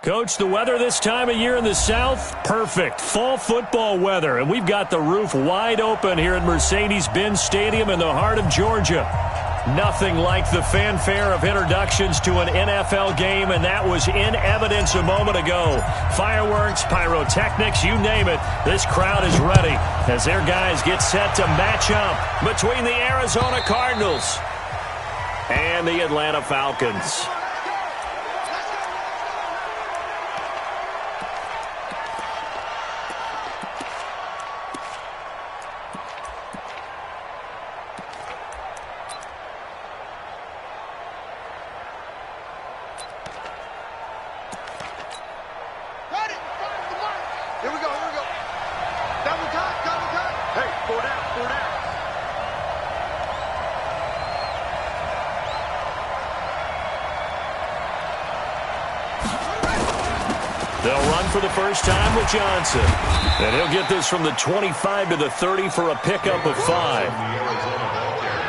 Coach, the weather this time of year in the South, perfect. Fall football weather, and we've got the roof wide open here at Mercedes-Benz Stadium in the heart of Georgia. Nothing like the fanfare of introductions to an NFL game, and that was in evidence a moment ago. Fireworks, pyrotechnics, you name it. This crowd is ready as their guys get set to match up between the Arizona Cardinals and the Atlanta Falcons. They'll run for the first time with Johnson. And he'll get this from the 25 to the 30 for a pickup of 5.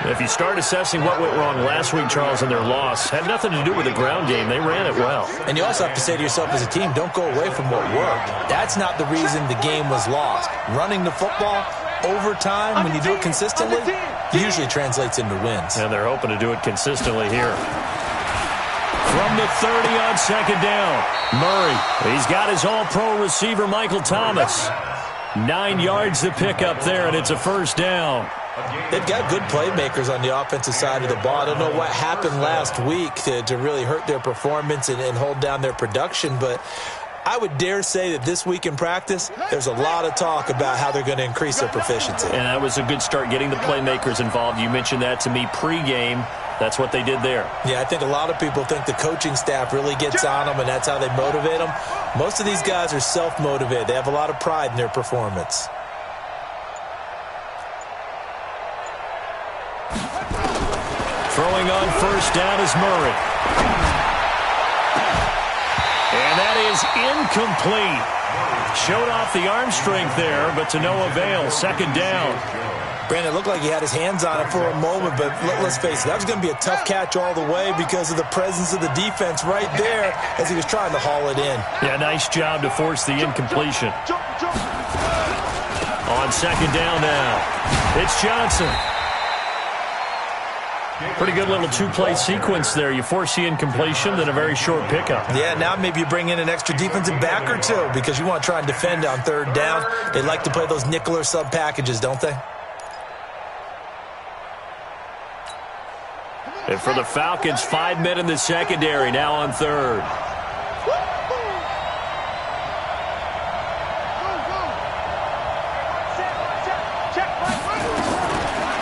If you start assessing what went wrong last week, Charles, in their loss, had nothing to do with the ground game. They ran it well. And you also have to say to yourself as a team, don't go away from what worked. That's not the reason the game was lost. Running the football over time, when you do it consistently, usually translates into wins. And they're hoping to do it consistently here. From the 30 on second down, Murray. He's got his all-pro receiver, Michael Thomas. 9 yards to pick up there, and it's a first down. They've got good playmakers on the offensive side of the ball. I don't know what happened last week to really hurt their performance and hold down their production, but I would dare say that this week in practice, there's a lot of talk about how they're going to increase their proficiency. And that was a good start, getting the playmakers involved. You mentioned that to me pregame. That's what they did there. Yeah, I think a lot of people think the coaching staff really gets on them, and that's how they motivate them. Most of these guys are self-motivated. They have a lot of pride in their performance. Throwing on first down is Murray. And that is incomplete. Showed off the arm strength there, but to no avail. Second down. Brandon, it looked like he had his hands on it for a moment, but let's face it, that was going to be a tough catch all the way because of the presence of the defense right there as he was trying to haul it in. Yeah, nice job to force the incompletion. On second down now, it's Johnson. Pretty good little two-play sequence there. You force the incompletion, then a very short pickup. Yeah, now maybe you bring in an extra defensive back or two because you want to try and defend on third down. They like to play those nickel or sub packages, don't they? And for the Falcons, 5 men in the secondary, now on third.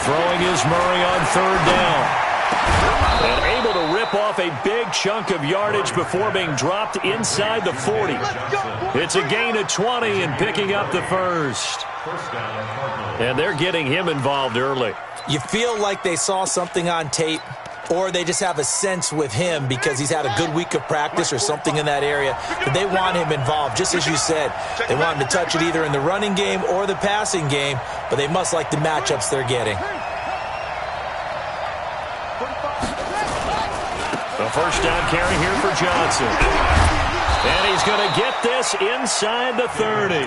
Throwing is Murray on third down. And able to rip off a big chunk of yardage before being dropped inside the 40. It's a gain of 20 and picking up the first. And they're getting him involved early. You feel like they saw something on tape, or they just have a sense with him because he's had a good week of practice or something in that area, but they want him involved, just as you said. They want him to touch it either in the running game or the passing game, but they must like the matchups they're getting. The first down carry here for Johnson. And he's going to get this inside the 30.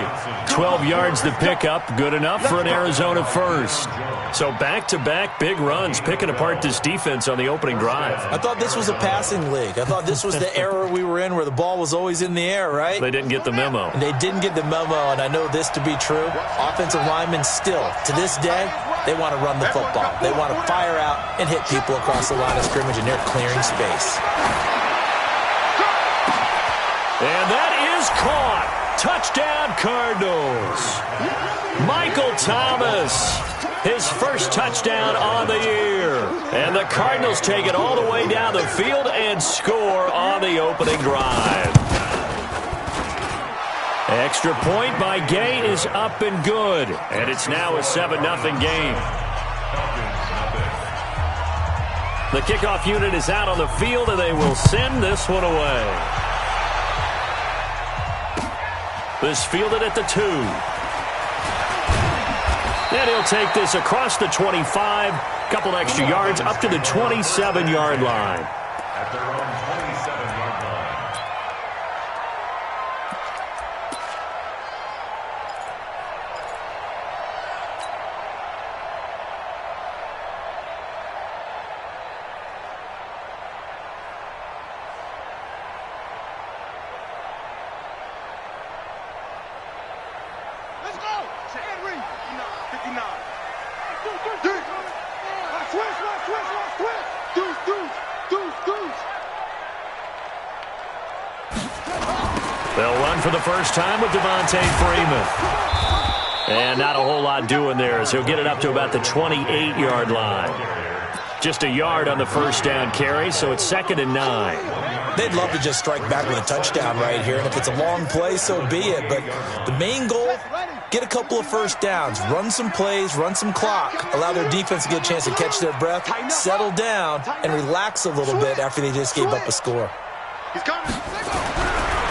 12 yards to pick up. Good enough for an Arizona first. So back-to-back big runs, picking apart this defense on the opening drive. I thought this was a passing league. I thought this was the era we were in where the ball was always in the air, right? They didn't get the memo. And they didn't get the memo, and I know this to be true. Offensive linemen still, to this day, they want to run the football. They want to fire out and hit people across the line of scrimmage, and they're clearing space. And that is caught. Touchdown, Cardinals. Michael Thomas, his first touchdown on the year. And the Cardinals take it all the way down the field and score on the opening drive. Extra point by Gay is up and good. And it's now a 7-0 game. The kickoff unit is out on the field, and they will send this one away. This fielded at the 2. And he'll take this across the 25, couple extra yards up to the 27-yard line. At their own 27-yard line. They'll run for the first time with Devontae Freeman. And not a whole lot doing there as he'll get it up to about the 28-yard line. Just a yard on the first down carry, so it's 2nd and 9. They'd love to just strike back with a touchdown right here, and if it's a long play, so be it. But the main goal, get a couple of first downs, run some plays, run some clock, allow their defense to get a chance to catch their breath, settle down, and relax a little bit after they just gave up a score.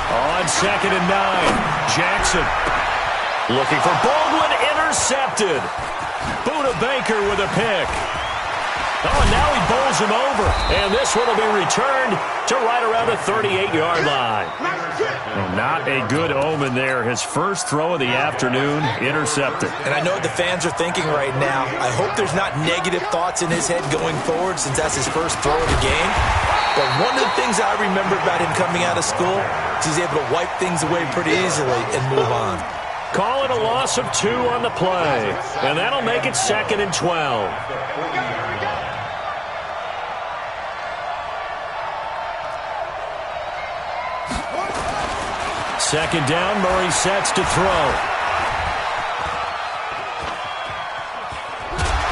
On 2nd and 9, Jackson looking for Baldwin, intercepted. Buda Baker with a pick. Oh, and now he bowls him over. And this one will be returned to right around the 38-yard line. Well, not a good omen there. His first throw of the afternoon, intercepted. And I know what the fans are thinking right now. I hope there's not negative thoughts in his head going forward since that's his first throw of the game. But one of the things I remember about him coming out of school is he's able to wipe things away pretty easily and move on. Call it a loss of 2 on the play. And that'll make it 2nd and 12. Second down, Murray sets to throw.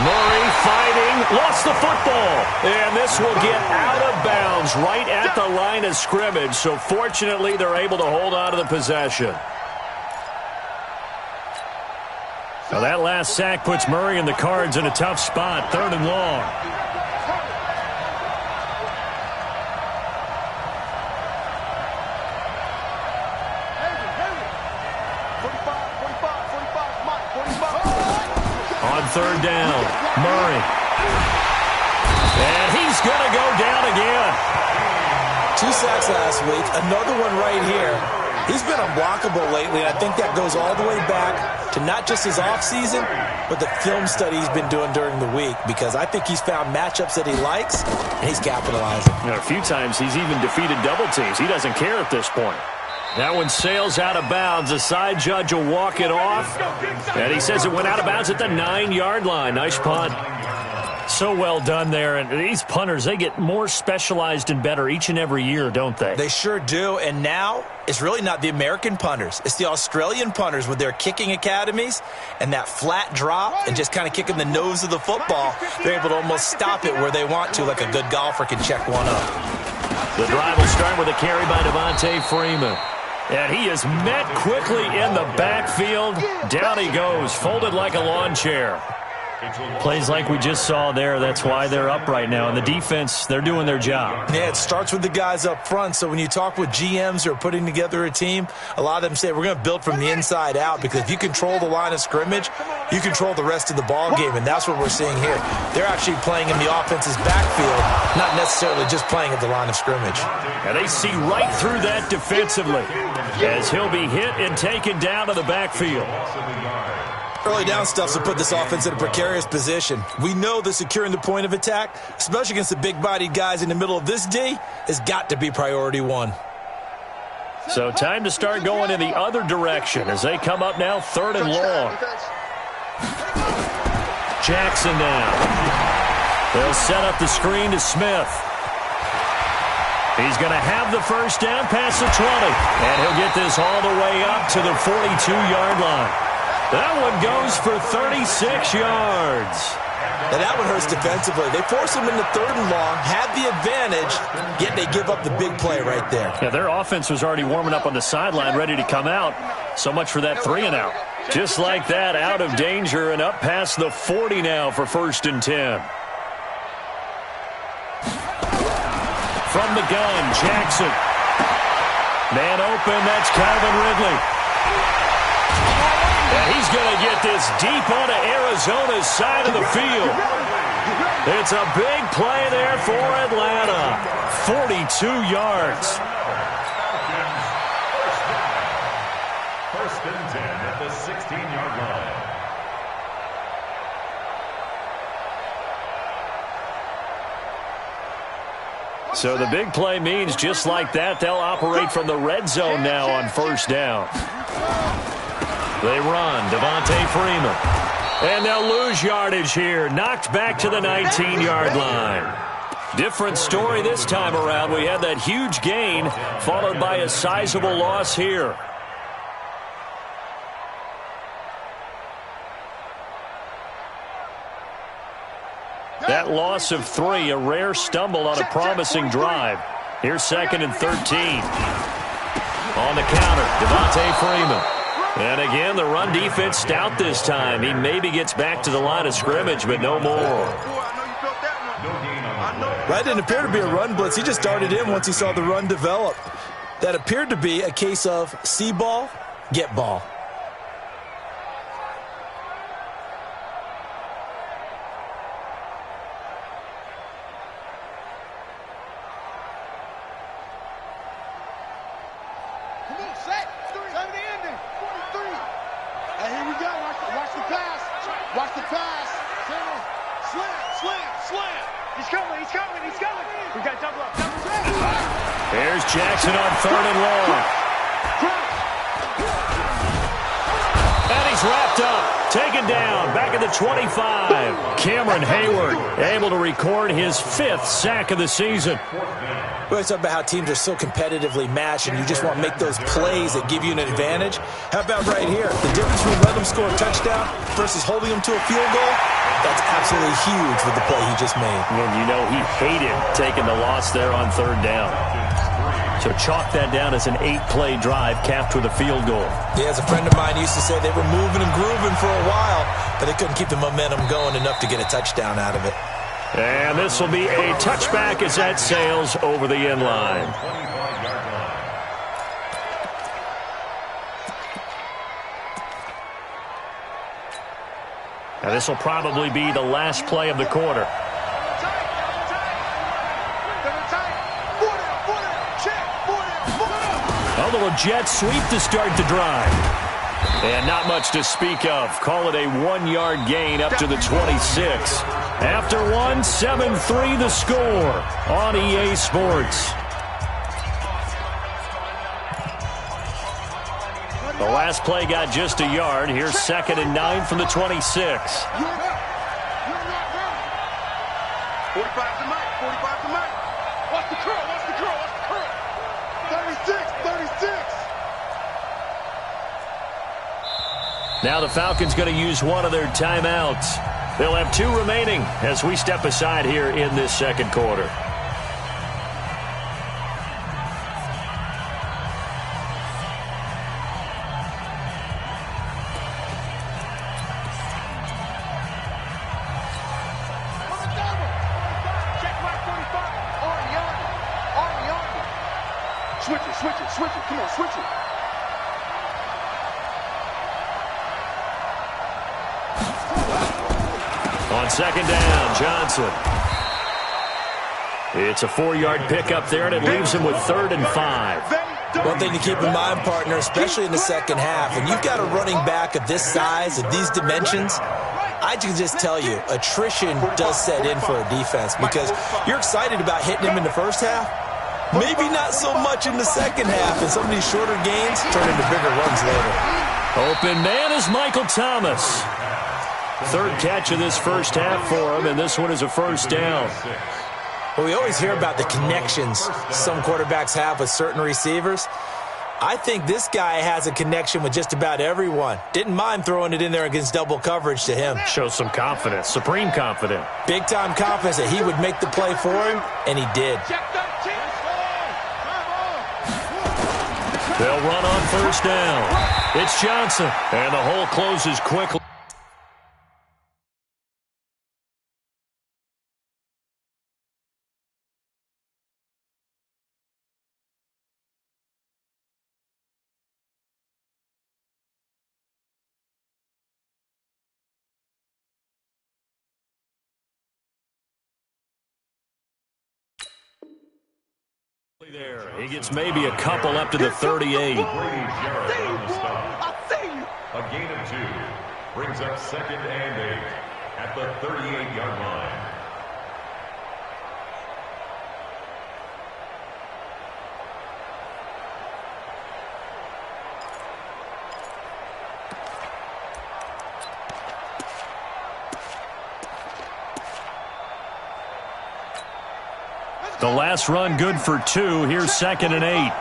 Murray fighting, lost the football. And this will get out of bounds right at the line of scrimmage. So fortunately, they're able to hold on to the possession. Now that last sack puts Murray and the Cards in a tough spot, 3rd and long. On 3rd down, Murray. And he's going to go down again. 2 sacks last week, another one right here. He's been unblockable lately, and I think that goes all the way back to not just his offseason, but the film study he's been doing during the week, because I think he's found matchups that he likes, and he's capitalizing. A few times he's even defeated double teams. He doesn't care at this point. That one sails out of bounds. The side judge will walk it off. And he says it went out of bounds at the 9-yard line. Nice punt. So well done there. And these punters, they get more specialized and better each and every year, don't they? They sure do. And now it's really not the American punters. It's the Australian punters with their kicking academies and that flat drop and just kind of kicking the nose of the football. They're able to almost stop it where they want to, like a good golfer can check one up. The drive will start with a carry by Devontae Freeman. And he is met quickly in the backfield. Down he goes, folded like a lawn chair. Plays like we just saw there. That's why they're up right now. And the defense, they're doing their job. Yeah, it starts with the guys up front. So when you talk with GMs who are putting together a team, a lot of them say we're going to build from the inside out, because if you control the line of scrimmage, you control the rest of the ball game. And that's what we're seeing here. They're actually playing in the offense's backfield, not necessarily just playing at the line of scrimmage. And they see right through that defensively as he'll be hit and taken down to the backfield. Early down stuff to put this offense in a precarious position. We know that securing the point of attack, especially against the big-bodied guys in the middle of this D, has got to be priority 1. So time to start going in the other direction as they come up now 3rd and long. Jackson now. They'll set up the screen to Smith. He's going to have the first down past the 20. And he'll get this all the way up to the 42-yard line. That one goes for 36 yards. Now that one hurts defensively. They force him into 3rd and long, had the advantage, yet they give up the big play right there. Yeah, their offense was already warming up on the sideline, ready to come out. So much for that 3 and out. Just like that, out of danger and up past the 40 now for 1st and 10. From the gun, Jackson. Man open, that's Calvin Ridley. And he's going to get this deep onto Arizona's side of the field. It's a big play there for Atlanta. 42 yards. First and 10 at the 16-yard line. So the big play means just like that, they'll operate from the red zone now on first down. They run, Devontae Freeman. And they'll lose yardage here, knocked back to the 19-yard line. Different story this time around. We had that huge gain, followed by a sizable loss here. That loss of 3, a rare stumble on a promising drive. Here's 2nd and 13. On the counter, Devontae Freeman. And again, the run defense stout this time. He maybe gets back to the line of scrimmage, but no more. That didn't appear to be a run blitz. He just darted in once he saw the run develop. That appeared to be a case of see ball, get ball. Here's Jackson on 3rd and long. And he's wrapped up. Taken down. Back at the 25. Cameron Hayward able to record his 5th sack of the season. We always talk about how teams are so competitively matched and you just want to make those plays that give you an advantage. How about right here? The difference between letting them score a touchdown versus holding them to a field goal, that's absolutely huge with the play he just made. And you know he hated taking the loss there on 3rd down. So chalk that down as an 8-play drive capped with a field goal. Yeah, as a friend of mine used to say, they were moving and grooving for a while, but they couldn't keep the momentum going enough to get a touchdown out of it. And this will be a touchback as that sails over the end line. Now this will probably be the last play of the quarter. A little jet sweep to start the drive. And not much to speak of. Call it a 1-yard gain up to the 26. After 1, 7-3 the score on EA Sports. The last play got just a yard. Here's 2nd and 9 from the 26. 45 to Mike. 45 to Mike. Watch the curl. Watch the curl. Watch the curl. 36. 36. Now the Falcons going to use one of their timeouts. They'll have 2 remaining as we step aside here in this second quarter. Switch it. Come on, switch it. On 2nd down, Johnson. It's a 4-yard pickup there, and it leaves him with 3rd and 5. One thing to keep in mind, partner, especially in the second half, when you've got a running back of this size, of these dimensions, I can just tell you, attrition does set in for a defense because you're excited about hitting him in the first half. Maybe not so much in the second half, and some of these shorter gains turn into bigger runs later. Open man is Michael Thomas. 3rd catch of this first half for him, and this one is a first down. Well, we always hear about the connections some quarterbacks have with certain receivers. I think this guy has a connection with just about everyone. Didn't mind throwing it in there against double coverage to him. Shows some confidence, supreme confidence. Big-time confidence that he would make the play for him, and he did. They'll run on first down. It's Johnson, and the hole closes quickly. There, he gets maybe a couple up to the 38. A gain of 2 brings up 2nd and 8 at the 38-yard line. The last run good for 2. Here's 2nd and 8.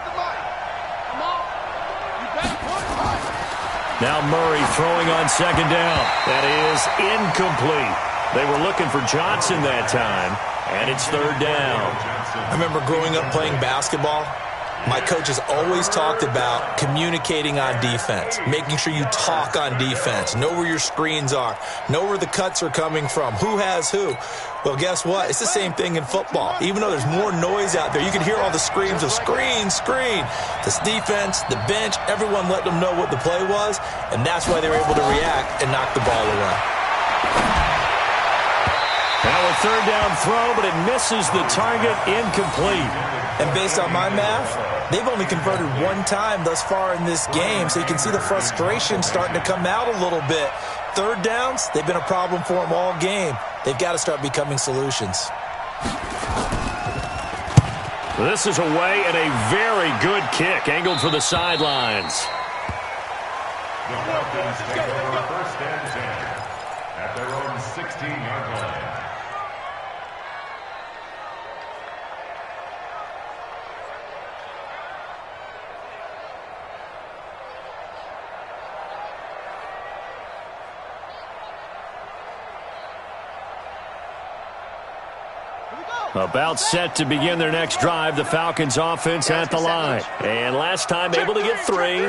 Now Murray throwing on 2nd down. That is incomplete. They were looking for Johnson that time, and it's 3rd down. I remember growing up playing basketball. My coaches always talked about communicating on defense, making sure you talk on defense, know where your screens are, know where the cuts are coming from, who has who. Well, guess what? It's the same thing in football. Even though there's more noise out there, you can hear all the screams of screen, screen. This defense, the bench, everyone let them know what the play was, and that's why they were able to react and knock the ball away. Now a 3rd down throw, but it misses the target, incomplete. And based on my math, they've only converted 1 time thus far in this game, so you can see the frustration starting to come out a little bit. 3rd downs, they've been a problem for them all game. They've got to start becoming solutions. This is away and a very good kick, angled for the sidelines. The Falcons take over 1st and 10 at their own 16-yard line. About set to begin their next drive, the Falcons offense at the line. And last time able to get 3.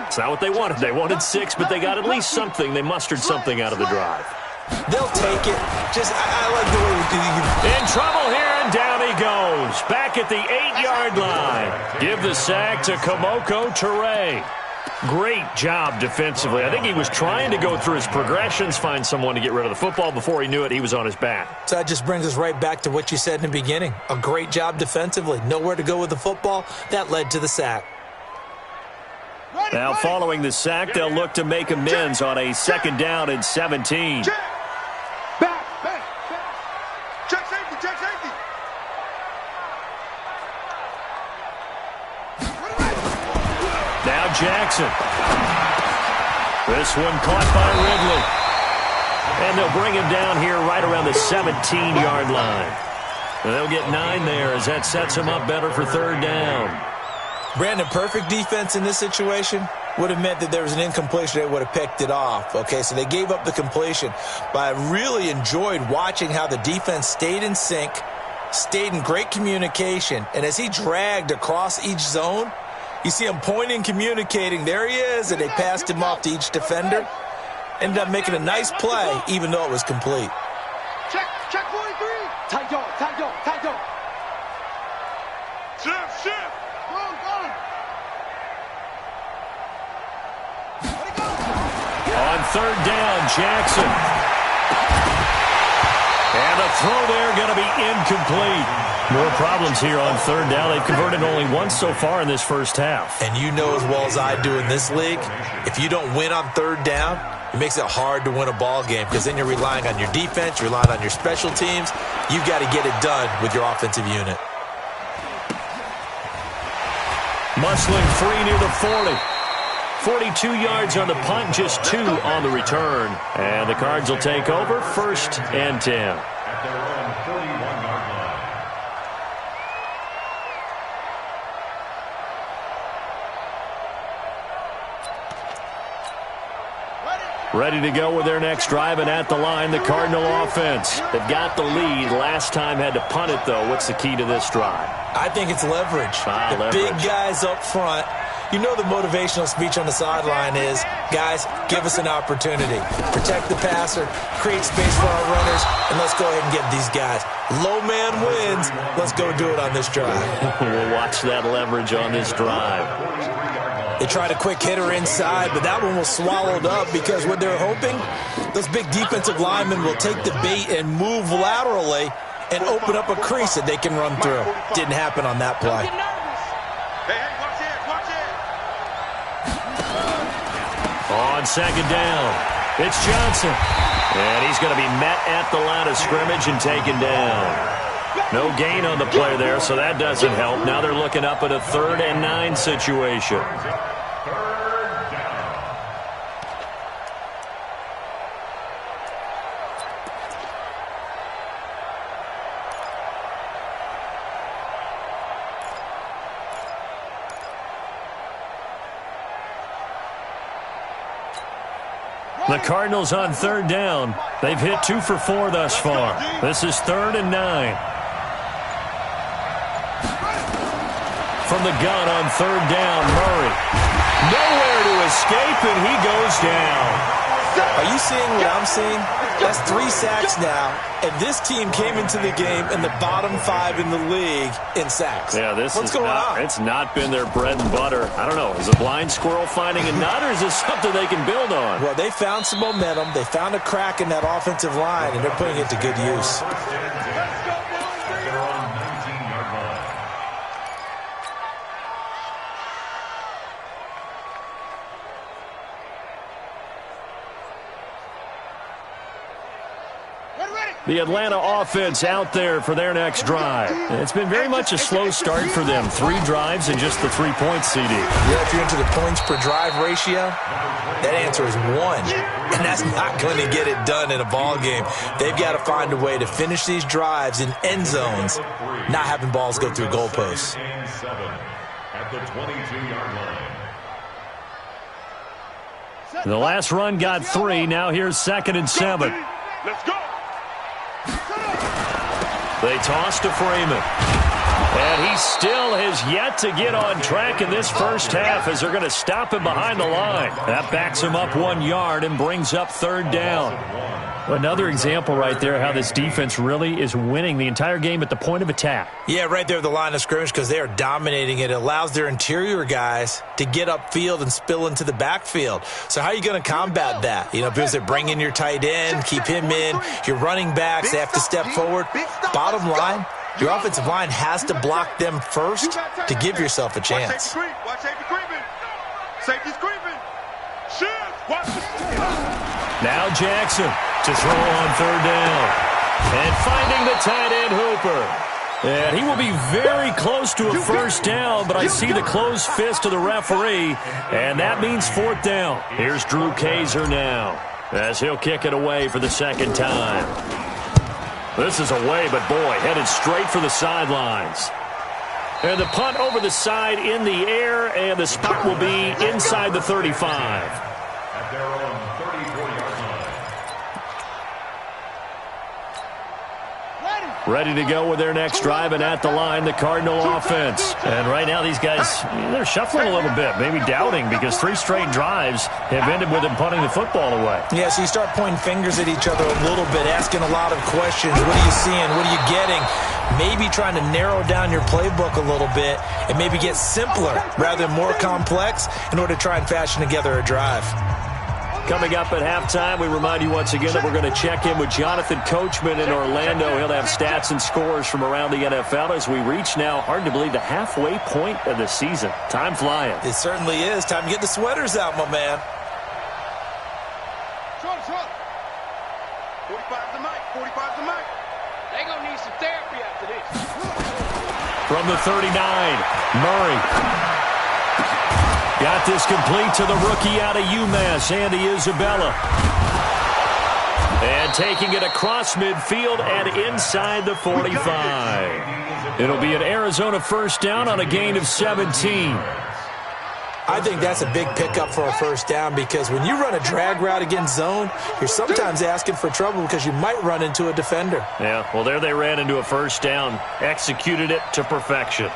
It's not what they wanted. They wanted 6, but they got at least something. They mustered something out of the drive. They'll take it. I like the way we do. In trouble here, and down he goes. Back at the 8-yard line. Give the sack to Kamoko Toure. Great job defensively. I think he was trying to go through his progressions, find someone to get rid of the football. Before he knew it, he was on his back. So that just brings us right back to what you said in the beginning. A great job defensively. Nowhere to go with the football. That led to the sack. Now following the sack, they'll look to make amends on a 2nd down and 17. Check safety, check safety. Now Jackson. This one caught by Ridley. And they'll bring him down here right around the 17-yard line. And they'll get 9 there as that sets him up better for 3rd down. Brandon, perfect defense in this situation would have meant that there was an incompletion. They would have picked it off. Okay, so they gave up the completion. But I really enjoyed watching how the defense stayed in sync, stayed in great communication. And as he dragged across each zone, you see him pointing, communicating. There he is, and they passed him off to each defender. Ended up making a nice play, even though it was complete. Check 43. Tight dog. Shift. Go. On 3rd down, Jackson. And the throw there going to be incomplete. More problems here on 3rd down. They've converted only once so far in this first half. And you know as well as I do in this league, if you don't win on 3rd down, it makes it hard to win a ball game because then you're relying on your defense, you're relying on your special teams. You've got to get it done with your offensive unit. Muscling free near the 40. 42 yards on the punt, just 2 on the return. And the Cards will take over 1st and 10. At their own 41-yard line. Ready to go with their next drive, and at the line, the Cardinal offense. They've got the lead. Last time had to punt it, though. What's the key to this drive? I think it's leverage. The big guys up front. You know the motivational speech on the sideline is, guys, give us an opportunity. Protect the passer, create space for our runners, and let's go ahead and get these guys. Low man wins. Let's go do it on this drive. We'll watch that leverage on this drive. They tried a quick hitter inside, but that one was swallowed up because what they're hoping, those big defensive linemen will take the bait and move laterally and open up a crease that they can run through. Didn't happen on that play. On second down, it's Johnson. And he's going to be met at the line of scrimmage and taken down. No gain on the play there, so that doesn't help. Now they're looking up at a 3rd and 9 situation. The Cardinals on 3rd down. They've hit 2 for 4 thus far. This is 3rd and 9. From the gun on 3rd down, Murray. Nowhere to escape, and he goes down. Are you seeing what I'm seeing? That's 3 sacks now, and this team came into the game in the bottom 5 in the league in sacks. Yeah, What's going on? It's not been their bread and butter. I don't know. Is a blind squirrel finding a nut, or is this something they can build on? Well, they found some momentum. They found a crack in that offensive line, and they're putting it to good use. The Atlanta offense out there for their next drive. It's been very much a slow start for them. 3 drives and just the 3 points, CD. Yeah, if you're into the points per drive ratio, that answer is 1. And that's not going to get it done in a ball game. They've got to find a way to finish these drives in end zones, not having balls go through goalposts. At the 22-yard line. The last run got 3. Now here's 2nd and 7. Let's go. They toss to Freeman. And he still has yet to get on track in this first half as they're going to stop him behind the line. That backs him up 1 yard and brings up 3rd down. Another example right there how this defense really is winning the entire game at the point of attack. Yeah, right there at the line of scrimmage because they are dominating it. It allows their interior guys to get upfield and spill into the backfield. So how are you going to combat that? You know, because they're bringing your tight end, keep him in. Your running backs, they have to step forward. Bottom line, your offensive line has to block them first to give yourself a chance. Watch safety creeping. Safety's creeping. Shift. Watch Now Jackson to throw on 3rd down. And finding the tight end Hooper. And he will be very close to a first down, but I see the closed fist of the referee, and that means 4th down. Here's Drew Kaiser now as he'll kick it away for the 2nd time. This is away, but boy, headed straight for the sidelines. And the punt over the side in the air, and the spot will be inside the 35. At their own 34-yard line. Ready to go with their next drive, and at the line, the Cardinal offense. And right now, these guys, they're shuffling a little bit, maybe doubting, because 3 straight drives have ended with them punting the football away. Yeah, so you start pointing fingers at each other a little bit, asking a lot of questions. What are you seeing? What are you getting? Maybe trying to narrow down your playbook a little bit and maybe get simpler rather than more complex in order to try and fashion together a drive. Coming up at halftime, we remind you once again that we're going to check in with Jonathan Coachman in Orlando. He'll have stats and scores from around the NFL as we reach now, hard to believe, the halfway point of the season. Time flying. It certainly is. Time to get the sweaters out, my man. 45's the mic. 45's the mic. They gonna need some therapy after this. From the 39, Murray. Got this complete to the rookie out of UMass, Andy Isabella. And taking it across midfield and inside the 45. It'll be an Arizona first down on a gain of 17. I think that's a big pickup for a first down because when you run a drag route against zone, you're sometimes asking for trouble because you might run into a defender. Yeah, well, there they ran into a first down, executed it to perfection.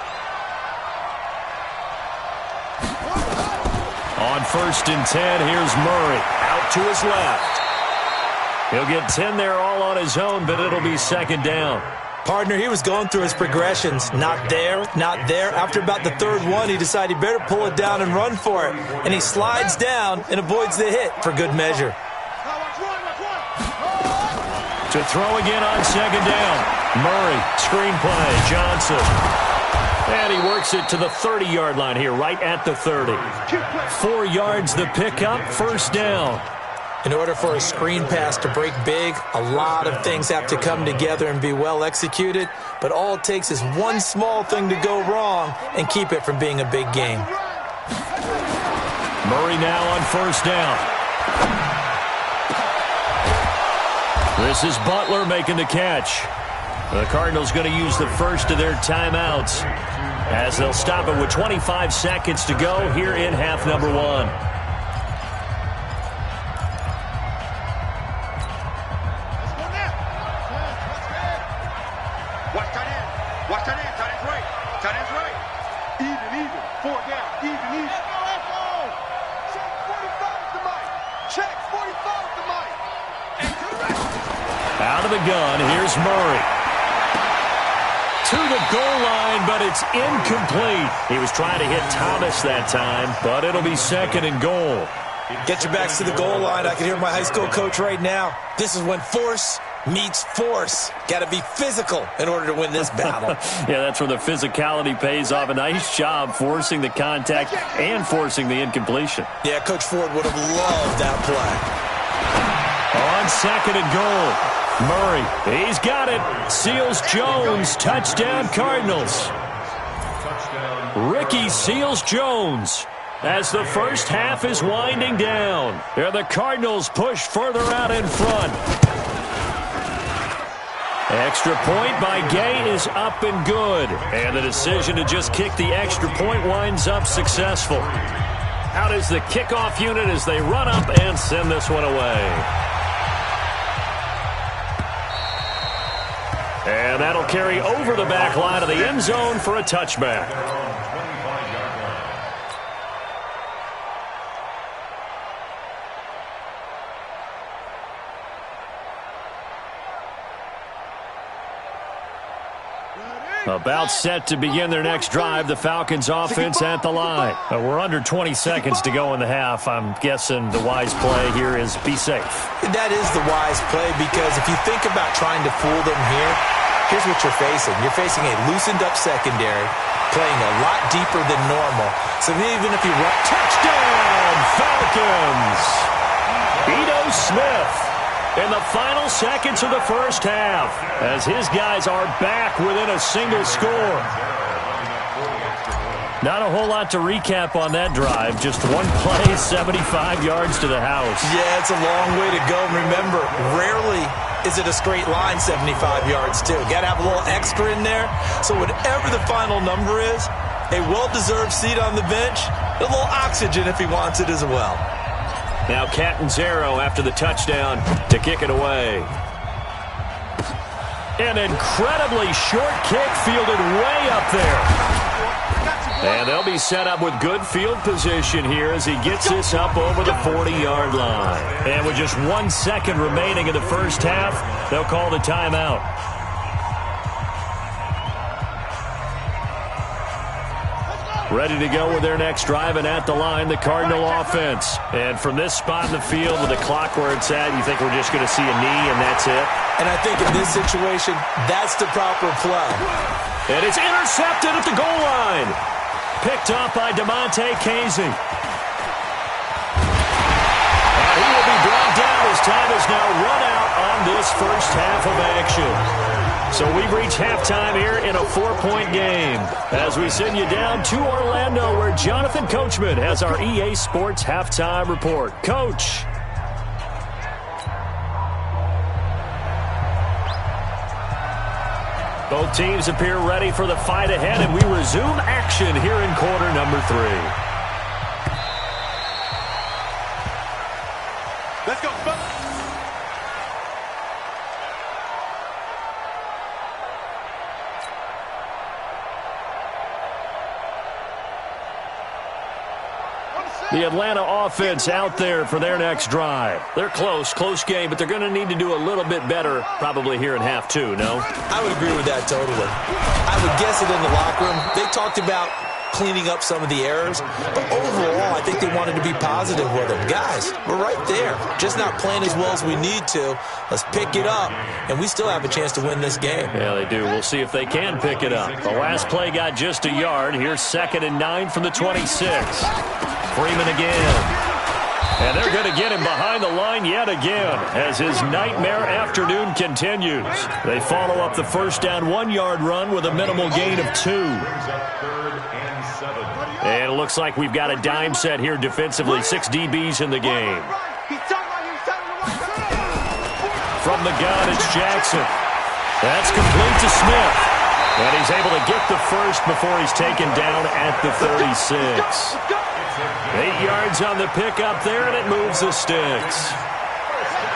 On 1st and 10, here's Murray out to his left. He'll get 10 there all on his own, but it'll be 2nd down. Partner, he was going through his progressions. Not there, not there. After about the 3rd one, he decided he better pull it down and run for it. And he slides down and avoids the hit for good measure. To throw again on 2nd down. Murray, screen play, Johnson. And he works it to the 30-yard line here, right at the 30. 4 yards the pickup, first down. In order for a screen pass to break big, a lot of things have to come together and be well executed, but all it takes is one small thing to go wrong and keep it from being a big game. Murray now on first down. This is Butler making the catch. The Cardinals going to use the first of their timeouts as they'll stop it with 25 seconds to go here in half number 1. Watch tight end. Watch tight end. Tight end's right. Tight end's right. Even. 4 down. Even. Check 45 to Mike. Check 45 to Mike. Out of the gun, here's Murray. To the goal line, but it's incomplete. He was trying to hit Thomas that time, but it'll be second and goal. Get your backs to the goal line. I can hear my high school coach right now. This is when force meets force. Got to be physical in order to win this battle. Yeah, that's where the physicality pays off. A nice job forcing the contact and forcing the incompletion. Yeah, Coach Ford would have loved that play. On second and goal. Murray, he's got it. Seals-Jones, touchdown Cardinals. Ricky Seals-Jones as the first half is winding down. Here the Cardinals push further out in front. Extra point by Gay is up and good. And the decision to just kick the extra point winds up successful. Out is the kickoff unit as they run up and send this one away. And that'll carry over the back line of the end zone for a touchback. About set to begin their next drive, the Falcons offense at the line. We're under 20 seconds to go in the half. I'm guessing the wise play here is be safe. That is the wise play because if you think about trying to fool them here, here's what you're facing. You're facing a loosened up secondary, playing a lot deeper than normal. So even if you run, touchdown, Falcons! Ito Smith in the final seconds of the first half as his guys are back within a single score. Not a whole lot to recap on that drive. Just one play, 75 yards to the house. Yeah, it's a long way to go. Remember, rarely is it a straight line 75 yards, too. Got to have a little extra in there. So whatever the final number is, a well-deserved seat on the bench, a little oxygen if he wants it as well. Now Catanzaro after the touchdown to kick it away. An incredibly short kick fielded way up there. And they'll be set up with good field position here as he gets this up over the 40-yard line. And with just 1 second remaining in the first half, they'll call the timeout. Ready to go with their next drive, and at the line, the Cardinal offense. And from this spot in the field with the clock where it's at, you think we're just going to see a knee and that's it? And I think in this situation, that's the proper play. And it's intercepted at the goal line. Picked up by DeMonte Casey. And he will be brought down as time is now run out on this first half of action. So we've reached halftime here in a 4-point game as we send you down to Orlando where Jonathan Coachman has our EA Sports halftime report. Coach. Both teams appear ready for the fight ahead, and we resume action here in quarter number 3. Let's go, fellas. The Atlanta offense out there for their next drive. They're close game, but they're going to need to do a little bit better probably here in half 2, no? I would agree with that totally. I would guess it in the locker room. They talked about cleaning up some of the errors. But overall, I think they wanted to be positive with him. Guys, we're right there. Just not playing as well as we need to. Let's pick it up, and we still have a chance to win this game. Yeah, they do. We'll see if they can pick it up. The last play got just a yard. Here's 2nd and 9 from the 26. Freeman again. And they're going to get him behind the line yet again as his nightmare afternoon continues. They follow up the first down 1-yard run with a minimal gain of 2. And it looks like we've got a dime set here defensively. 6 DBs in the game. From the gun, it's Jackson. That's complete to Smith. And he's able to get the first before he's taken down at the 36. 8 yards on the pickup there, and it moves the sticks.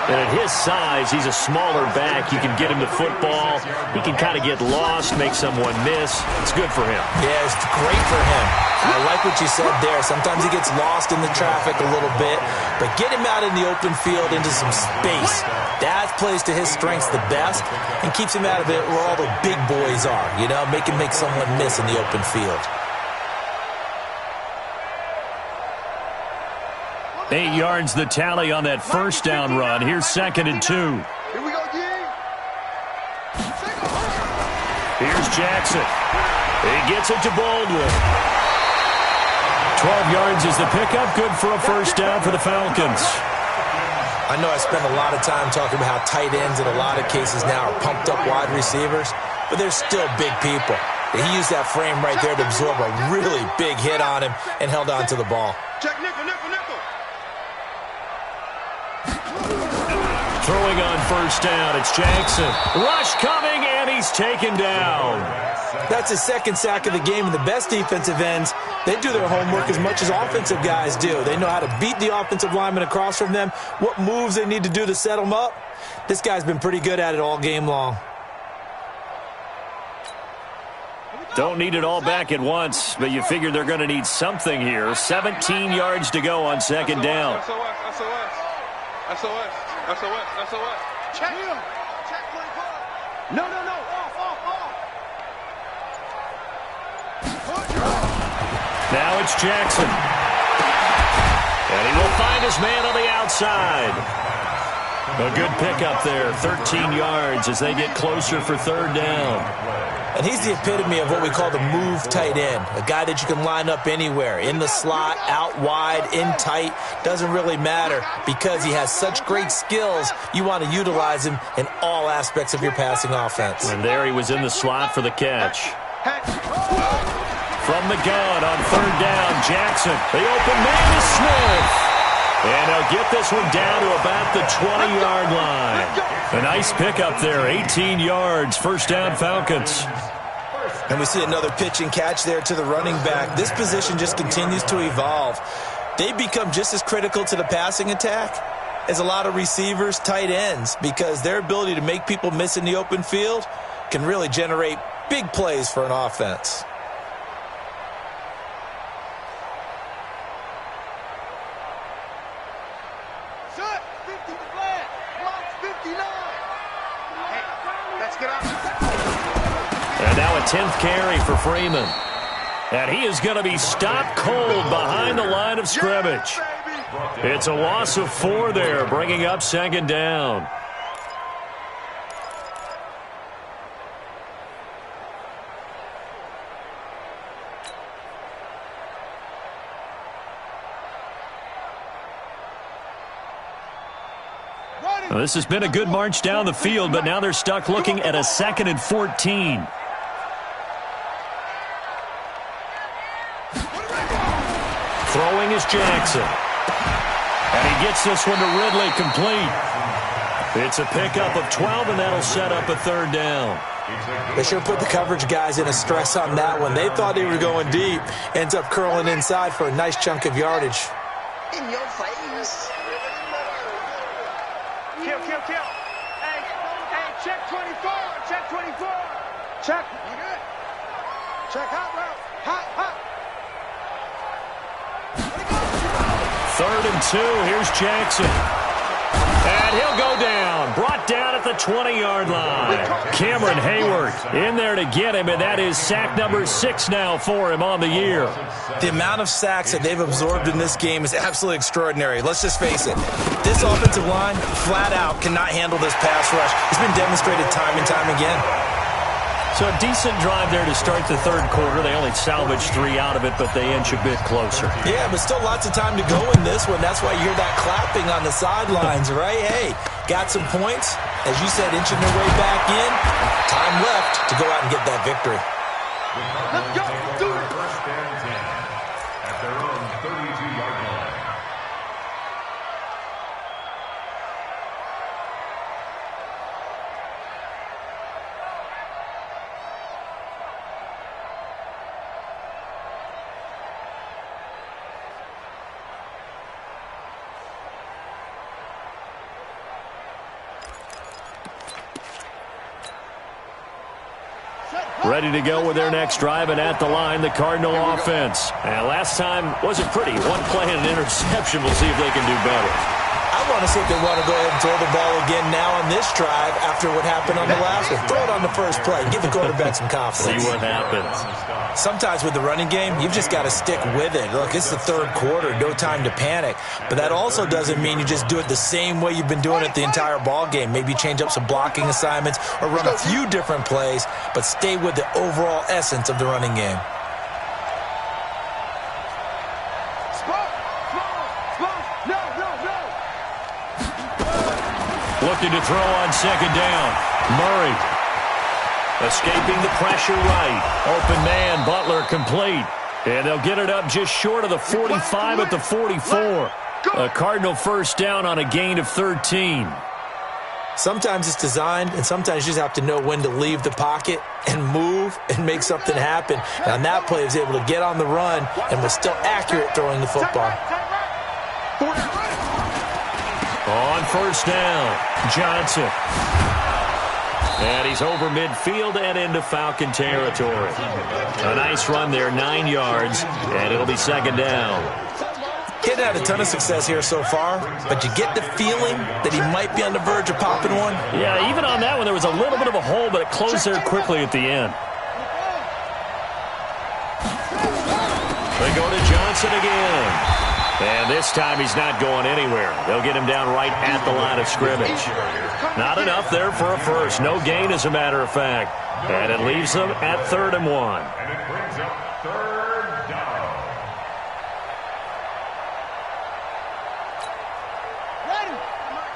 And at his size, he's a smaller back. You can get him the football. He can kind of get lost, make someone miss. It's good for him. Yeah, it's great for him. I like what you said there. Sometimes he gets lost in the traffic a little bit, but get him out in the open field into some space. That plays to his strengths the best and keeps him out of it where all the big boys are, you know, make him make someone miss in the open field. 8 yards the tally on that first down run. Here's 2nd and 2. Here we go, G. Here's Jackson. He gets it to Baldwin. 12 yards is the pickup. Good for a first down for the Falcons. I know I spend a lot of time talking about how tight ends in a lot of cases now are pumped up wide receivers, but they're still big people. He used that frame right there to absorb a really big hit on him and held on to the ball. Check nickel, nickel, nickel. Throwing on first down, it's Jackson. Rush coming, and he's taken down. That's his 2nd sack of the game, and the best defensive ends, they do their homework as much as offensive guys do. They know how to beat the offensive lineman across from them, what moves they need to do to set them up. This guy's been pretty good at it all game long. Don't need it all back at once, but you figure they're going to need something here. 17 yards to go on 2nd down. SOS. Check. Check 24. No. Off. Now it's Jackson. And he will find his man on the outside. A good pickup there. 13 yards as they get closer for 3rd down. And he's the epitome of what we call the move tight end, a guy that you can line up anywhere, in the slot, out wide, in tight, doesn't really matter because he has such great skills. You want to utilize him in all aspects of your passing offense. And there he was in the slot for the catch. From the gun on 3rd down, Jackson. The open man is Smith. And they'll get this one down to about the 20-yard line. A nice pickup there, 18 yards, first down Falcons. And we see another pitch and catch there to the running back. This position just continues to evolve. They become just as critical to the passing attack as a lot of receivers, tight ends, because their ability to make people miss in the open field can really generate big plays for an offense. And now a 10th carry for Freeman. And he is going to be stopped cold behind the line of scrimmage. It's a loss of 4 there, bringing up 2nd down. Well, this has been a good march down the field, but now they're stuck looking at a 2nd and 14. Throwing is Jackson. And he gets this one to Ridley complete. It's a pickup of 12, and that'll set up a 3rd down. They sure put the coverage guys in a stress on that one. They thought they were going deep. Ends up curling inside for a nice chunk of yardage. In your face. Kill. Hey, check 24. Check 24. Check. You good? Check hot route. Hot. 3rd and 2. Here's Jackson. And he'll go down. down. Brought down at the 20-yard line. Cameron Hayward in there to get him, and that is sack number 6 now for him on the year. The amount of sacks that they've absorbed in this game is absolutely extraordinary. Let's just face it. This offensive line, flat out, cannot handle this pass rush. It's been demonstrated time and time again. So a decent drive there to start the third quarter. They only salvaged 3 out of it, but they inch a bit closer. Yeah, but still lots of time to go in this one. That's why you hear that clapping on the sidelines, right? Hey, got some points. As you said, inching their way back in. Time left to go out and get that victory. Let's go. Do it. First and 10 at their own 32-yard line. Ready to go with their next drive, and at the line, the Cardinal offense. And last time wasn't pretty. One play and an interception. We'll see if they can do better. I want to see if they want to go ahead and throw the ball again now on this drive after what happened on the last one. Throw it on the first play. Give the quarterback some confidence. See what happens. Sometimes with the running game, you've just got to stick with it. Look, it's the third quarter. No time to panic. But that also doesn't mean you just do it the same way you've been doing it the entire ball game. Maybe change up some blocking assignments or run a few different plays, but stay with the overall essence of the running game. Looking to throw on second down. Murray escaping the pressure right. Open man, Butler complete. And they'll get it up just short of the 45 at the 44. A Cardinal first down on a gain of 13. Sometimes it's designed, and sometimes you just have to know when to leave the pocket and move and make something happen. And on that play, he was able to get on the run and was still accurate throwing the football. On first down, Johnson. And he's over midfield and into Falcon territory. A nice run there, 9 yards, and it'll be second down. He hadn't had a ton of success here so far, but you get the feeling that he might be on the verge of popping one. Yeah, even on that one, there was a little bit of a hole, but it closed there quickly at the end. They go to Johnson again. And this time he's not going anywhere. They'll get him down right at the line of scrimmage. Not enough there for a first. No gain, as a matter of fact. And it leaves them at 3rd and 1. And it brings up 3rd down. Ready.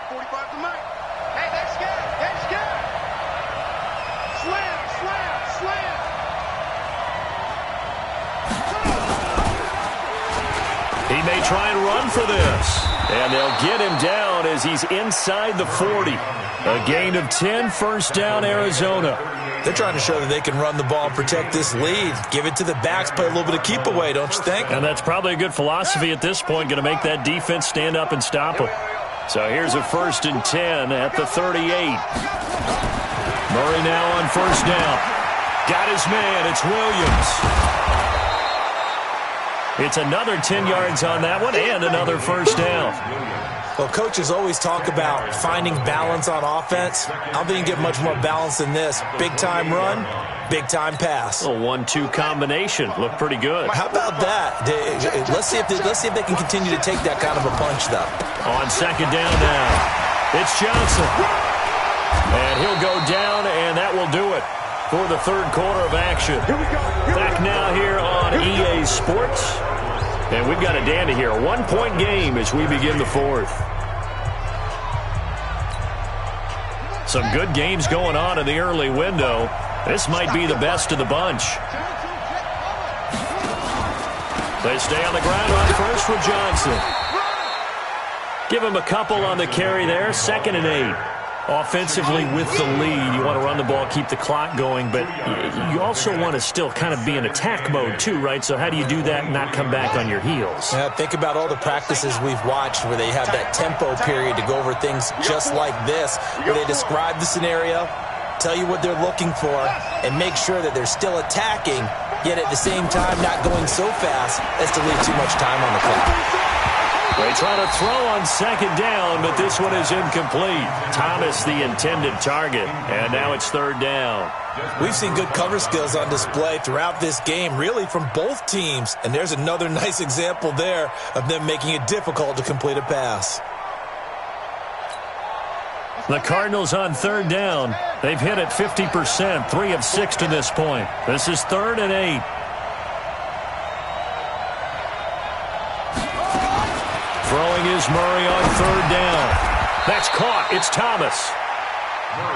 45 to Mike. Hey, they're scared. They're scared. Slam, slam, slam. He may try and run for this. And they'll get him down as he's inside the 40. A gain of 10, first down, Arizona. They're trying to show that they can run the ball and protect this lead. Give it to the backs, play a little bit of keep away, don't you think? And that's probably a good philosophy at this point, going to make that defense stand up and stop him. So here's a 1st and 10 at the 38. Murray now on first down. Got his man, it's Williams. It's another 10 yards on that one and another first down. Well, coaches always talk about finding balance on offense. I don't think you get much more balance than this. Big-time run, big-time pass. A 1-2 combination. Looked pretty good. How about that? Let's see if they can continue to take that kind of a punch, though. On second down now, it's Johnson. And he'll go down, and that will do it for the third quarter of action. Back now here on EA Sports. And we've got a dandy here. A 1-point game as we begin the fourth. Some good games going on in the early window. This might be the best of the bunch. They stay on the ground on first with Johnson. Give him a couple on the carry there. 2nd and 8. Offensively with the lead, you want to run the ball, keep the clock going, but you also want to still kind of be in attack mode too, right? So how do you do that and not come back on your heels? Yeah, think about all the practices we've watched where they have that tempo period to go over things just like this, where they describe the scenario, tell you what they're looking for, and make sure that they're still attacking, yet at the same time not going so fast as to leave too much time on the clock. They try to throw on second down, but this one is incomplete. Thomas, the intended target, and now it's third down. We've seen good cover skills on display throughout this game, really from both teams. And there's another nice example there of them making it difficult to complete a pass. The Cardinals on third down. They've hit it 50%, 3 of 6 to this point. This is 3rd and 8. Throwing is Murray on third down. That's caught. It's Thomas.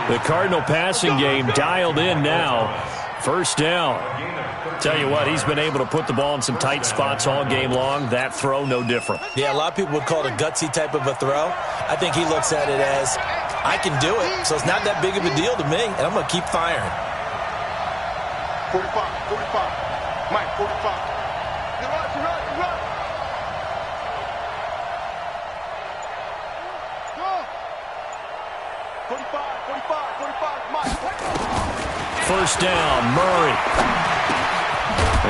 The Cardinal passing game dialed in now. First down. Tell you what, he's been able to put the ball in some tight spots all game long. That throw, no different. Yeah, a lot of people would call it a gutsy type of a throw. I think he looks at it as, I can do it, so it's not that big of a deal to me, and I'm going to keep firing. 45, 45. Mike, 45. You run. Go. 45, Mike. First down, Murray.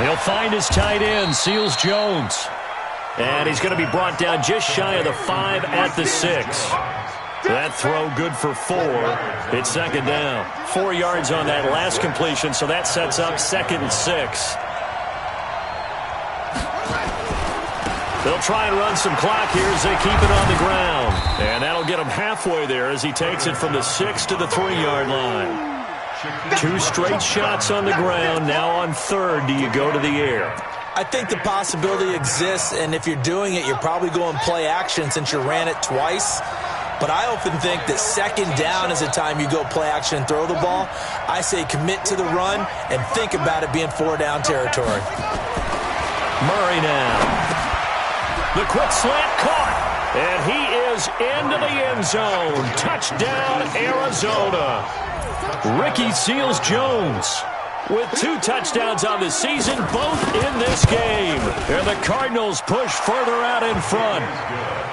He'll find his tight end, Seals Jones. And he's going to be brought down just shy of the 5 at the 6. That throw good for 4. It's second down. 4 yards on that last completion, so that sets up 2nd and 6. They'll try and run some clock here as they keep it on the ground. And that'll get him halfway there as he takes it from the 6 to the 3-yard line. 2 straight shots on the ground. Now on third, do you go to the air? I think the possibility exists, and if you're doing it, you're probably going play action since you ran it twice. But I often think that second down is the time you go play action and throw the ball. I say commit to the run and think about it being 4-down territory. Murray now. The quick slant caught, and he is into the end zone. Touchdown, Arizona. Ricky Seals Jones with 2 touchdowns on the season, both in this game. And the Cardinals push further out in front.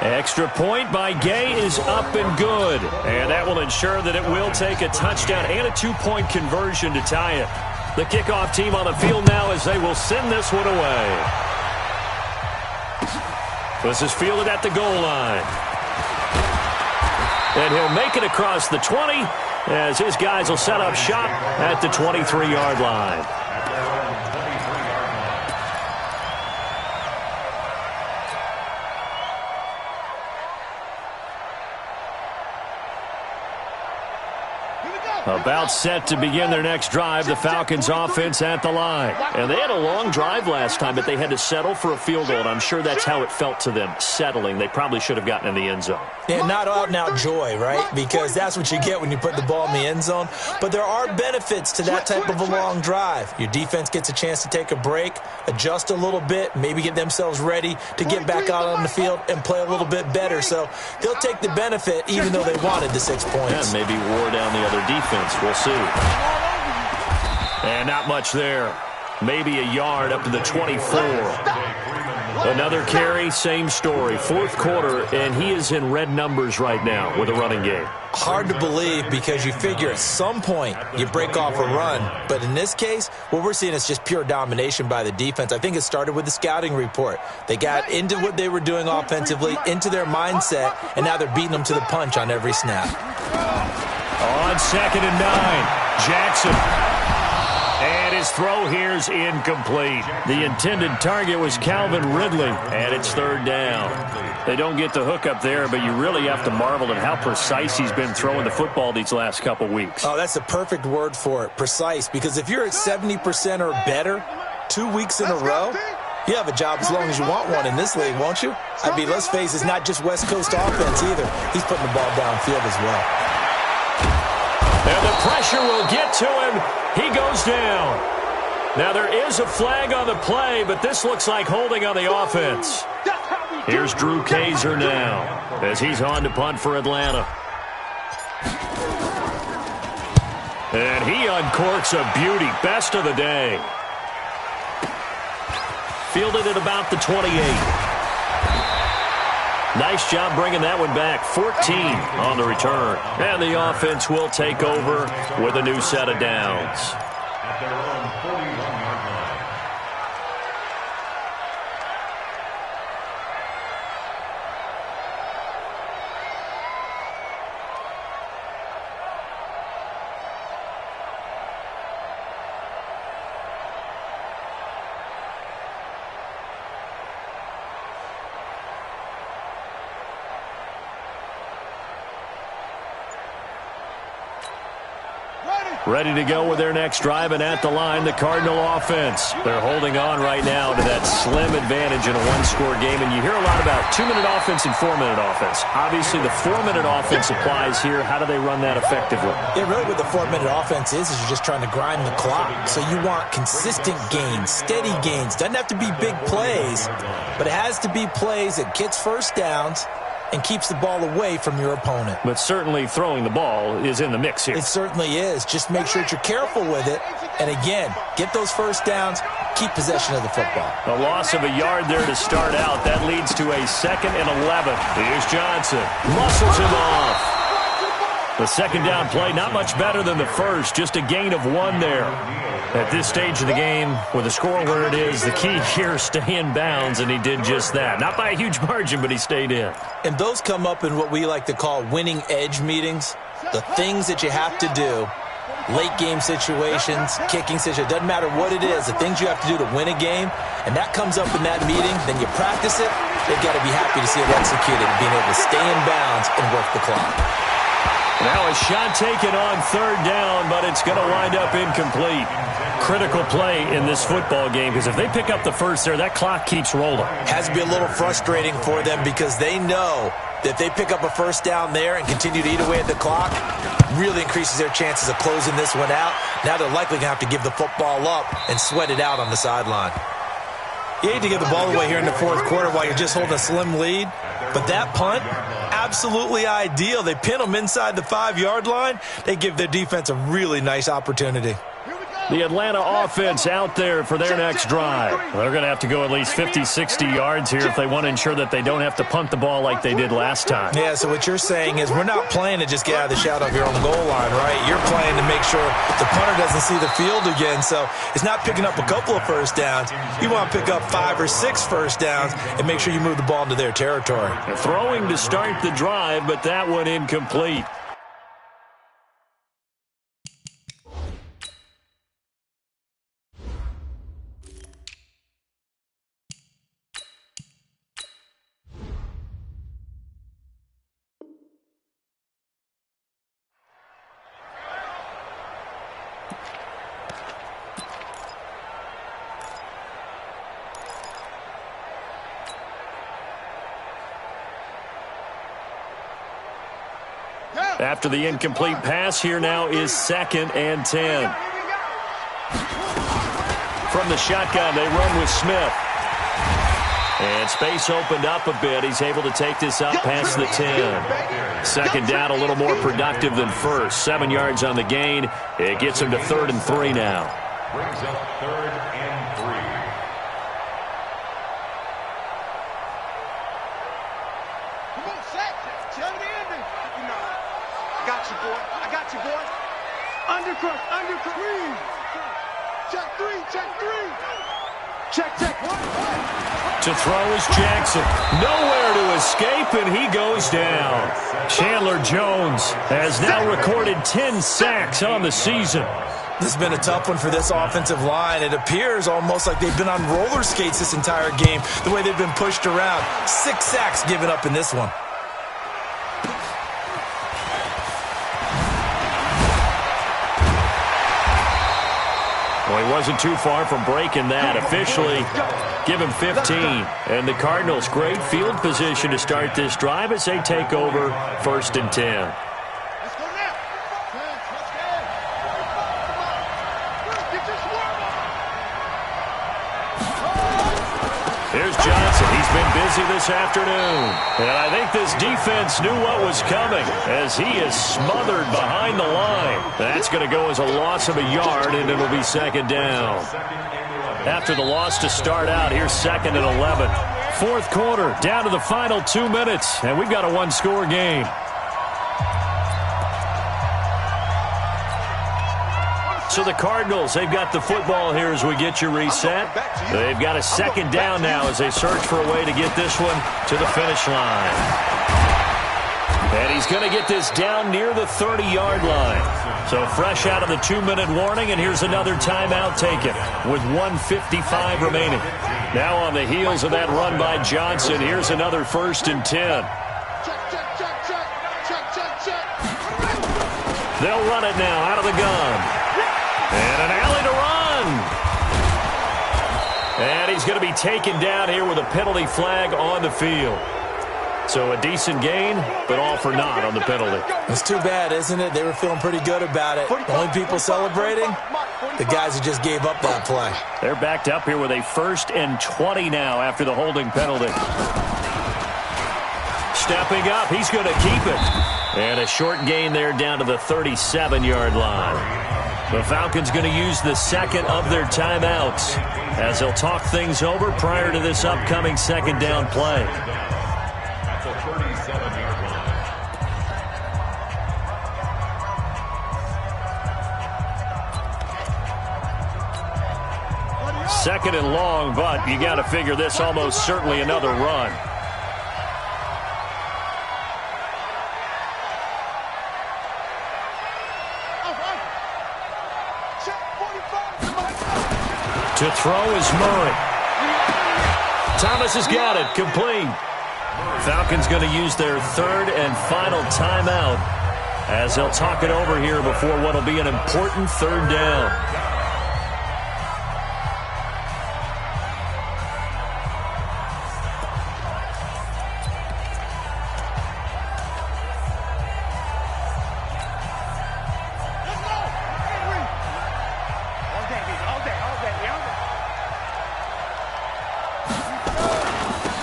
Extra point by Gay is up and good. And that will ensure that it will take a touchdown and a 2-point conversion to tie it. The kickoff team on the field now as they will send this one away. This is fielded at the goal line. And he'll make it across the 20 as his guys will set up shop at the 23-yard line. About set to begin their next drive, the Falcons offense at the line. And they had a long drive last time, but they had to settle for a field goal, and I'm sure that's how it felt to them, settling. They probably should have gotten in the end zone. Yeah, not out-and-out joy, right? Because that's what you get when you put the ball in the end zone. But there are benefits to that type of a long drive. Your defense gets a chance to take a break, adjust a little bit, maybe get themselves ready to get back out on the field and play a little bit better. So they'll take the benefit even though they wanted the 6 points. Yeah, maybe wore down the other defense. We'll see. And not much there. Maybe a yard up to the 24. Another carry, same story. 4th quarter, and he is in red numbers right now with a running game. Hard to believe because you figure at some point you break off a run. But in this case, what we're seeing is just pure domination by the defense. I think it started with the scouting report. They got into what they were doing offensively, into their mindset, and now they're beating them to the punch on every snap. On 2nd and 9, Jackson. And his throw here is incomplete. The intended target was Calvin Ridley, and it's 3rd down. They don't get the hook up there, but you really have to marvel at how precise he's been throwing the football these last couple weeks. Oh, that's the perfect word for it, precise, because if you're at 70% or better 2 weeks in a row, you have a job as long as you want one in this league, won't you? I mean, let's face it, it's not just West Coast offense either. He's putting the ball downfield as well. And the pressure will get to him. He goes down. Now, there is a flag on the play, but this looks like holding on the offense. Here's Drew Kaiser now as he's on to punt for Atlanta. And he uncorks a beauty. Best of the day. Fielded at about the 28. Nice job bringing that one back. 14 on the return. And the offense will take over with a new set of downs. At their own 41-yard line. 45, Ready to go with their next drive, and at the line, the Cardinal offense. They're holding on right now to that slim advantage in a one-score game, and you hear a lot about 2-minute offense and 4-minute offense. Obviously, the 4-minute offense applies here. How do they run that effectively? Yeah, really what the 4-minute offense is you're just trying to grind the clock. So you want consistent gains, steady gains. Doesn't have to be big plays, but it has to be plays that gets first downs and keeps the ball away from your opponent. But certainly throwing the ball is in the mix here. It certainly is. Just make sure that you're careful with it. And again, get those first downs, keep possession of the football. A loss of a yard there to start out. That leads to a 2nd and 11. Here's Johnson. Muscles him off. The second down play, not much better than the first. Just a gain of 1 there. At this stage of the game, with the score where it is, the key here, stay in bounds, and he did just that. Not by a huge margin, but he stayed in. And those come up in what we like to call winning edge meetings. The things that you have to do, late game situations, kicking situations, doesn't matter what it is, the things you have to do to win a game, and that comes up in that meeting, then you practice it, they've got to be happy to see it executed, being able to stay in bounds and work the clock. Now a shot taken on 3rd down, but it's going to wind up incomplete. Critical play in this football game, because if they pick up the first there, that clock keeps rolling. Has to be a little frustrating for them because they know that if they pick up a first down there and continue to eat away at the clock, really increases their chances of closing this one out. Now they're likely going to have to give the football up and sweat it out on the sideline. You hate to give the ball away here in the 4th quarter while you're just holding a slim lead, but that punt, absolutely ideal. They pin them inside the 5-yard line. They give their defense a really nice opportunity. The Atlanta offense out there for their next drive. They're going to have to go at least 50, 60 yards here if they want to ensure that they don't have to punt the ball like they did last time. Yeah, so what you're saying is we're not playing to just get out of the shadow of your own goal line, right? You're playing to make sure the punter doesn't see the field again. So it's not picking up a couple of first downs. You want to pick up 5 or 6 first downs and make sure you move the ball into their territory. They're throwing to start the drive, but that one incomplete. After the incomplete pass, here now is 2nd and 10. From the shotgun, they run with Smith. And space opened up a bit. He's able to take this up past the 10. Second down, a little more productive than first. 7 yards on the gain. It gets him to 3rd and 3 now. Brings up 3rd and 3. Undercut. Check 3. Check. To throw is Jackson. Nowhere to escape, and he goes down. Chandler Jones has now recorded 10 sacks on the season. This has been a tough one for this offensive line. It appears almost like they've been on roller skates this entire game, the way they've been pushed around. 6 sacks given up in this one. Well, he wasn't too far from breaking that. Officially, give him 15. And the Cardinals, great field position to start this drive as they take over 1st and 10. Here's Johnson. He's been busy this afternoon. And I think this defense knew what was coming as he is smothered behind the line. That's going to go as a loss of a yard, and it'll be 2nd down. After the loss to start out, here's 2nd and 11. 4th quarter, down to the final 2 minutes, and we've got a 1-score game. So the Cardinals, they've got the football here as we get you reset. They've got a 2nd down now as they search for a way to get this one to the finish line. And he's going to get this down near the 30-yard line. So fresh out of the 2-minute warning, and here's another timeout taken with 1:55 remaining. Now on the heels of that run by Johnson, here's another 1st and 10. They'll run it now out of the gun. And an alley to run. And he's going to be taken down here with a penalty flag on the field. So a decent gain, but all for naught on the penalty. It's too bad, isn't it? They were feeling pretty good about it. Only people celebrating, the guys who just gave up that play. They're backed up here with a 1st and 20 now after the holding penalty. Stepping up, he's going to keep it. And a short gain there down to the 37-yard line. The Falcons going to use the second of their timeouts as they'll talk things over prior to this upcoming second down play. At the 37-yard line. Second and long, but you got to figure this almost certainly another run. To throw is Murray. Thomas has got it. Complete. Falcons going to use their 3rd and final timeout as they'll talk it over here before what will be an important 3rd down.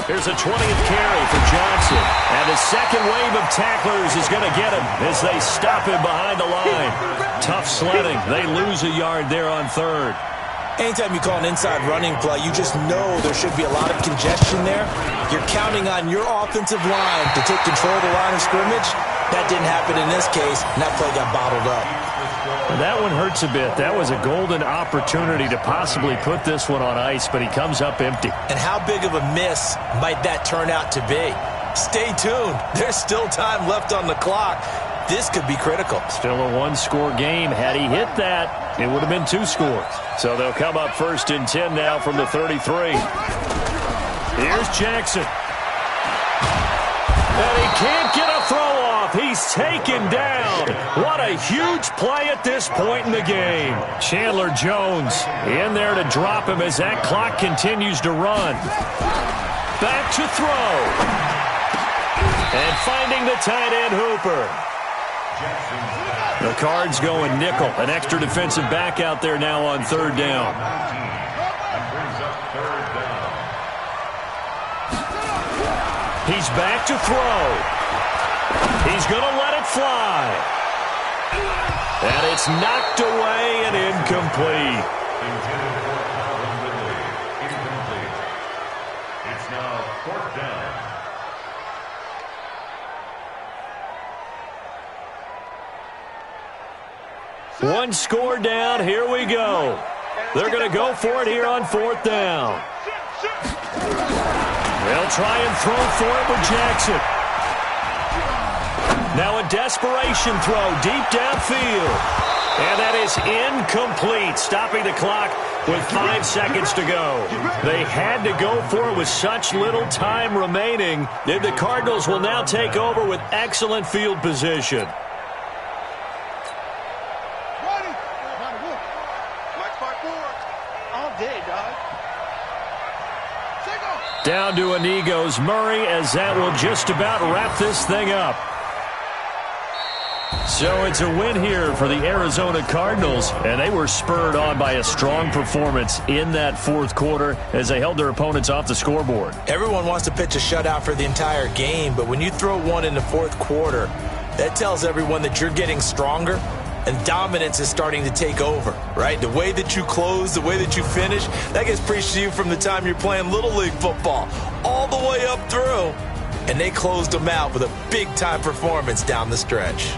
Here's a 20th carry for Johnson. And his second wave of tacklers is going to get him as they stop him behind the line. Tough sledding. They lose a yard there on 3rd. Anytime you call an inside running play, you just know there should be a lot of congestion there. You're counting on your offensive line to take control of the line of scrimmage. That didn't happen in this case, and that play got bottled up. That one hurts a bit. That was a golden opportunity to possibly put this one on ice, but he comes up empty. And how big of a miss might that turn out to be? Stay tuned. There's still time left on the clock. This could be critical. Still a 1-score game. Had he hit that, it would have been 2 scores. So they'll come up 1st and 10 now from the 33. Here's Jackson. And he can't get a throw off. He's taken down. What a huge play at this point in the game. Chandler Jones in there to drop him as that clock continues to run. Back to throw. And finding the tight end Hooper. The Cards going nickel. An extra defensive back out there now on 3rd down. He's back to throw. He's going to let it fly. And it's knocked away and incomplete. It's now 4th down. One score down. Here we go. They're going to go for it here on 4th down. They'll try and throw for it with Jackson. Now a desperation throw deep downfield. And that is incomplete, stopping the clock with 5 seconds to go. They had to go for it with such little time remaining. The Cardinals will now take over with excellent field position. Down to a knee goes Murray as that will just about wrap this thing up. So it's a win here for the Arizona Cardinals, and they were spurred on by a strong performance in that 4th quarter as they held their opponents off the scoreboard. Everyone wants to pitch a shutout for the entire game, but when you throw one in the 4th quarter, that tells everyone that you're getting stronger and dominance is starting to take over, right? The way that you close, the way that you finish, that gets preached to you from the time you're playing Little League football all the way up through. And they closed them out with a big-time performance down the stretch.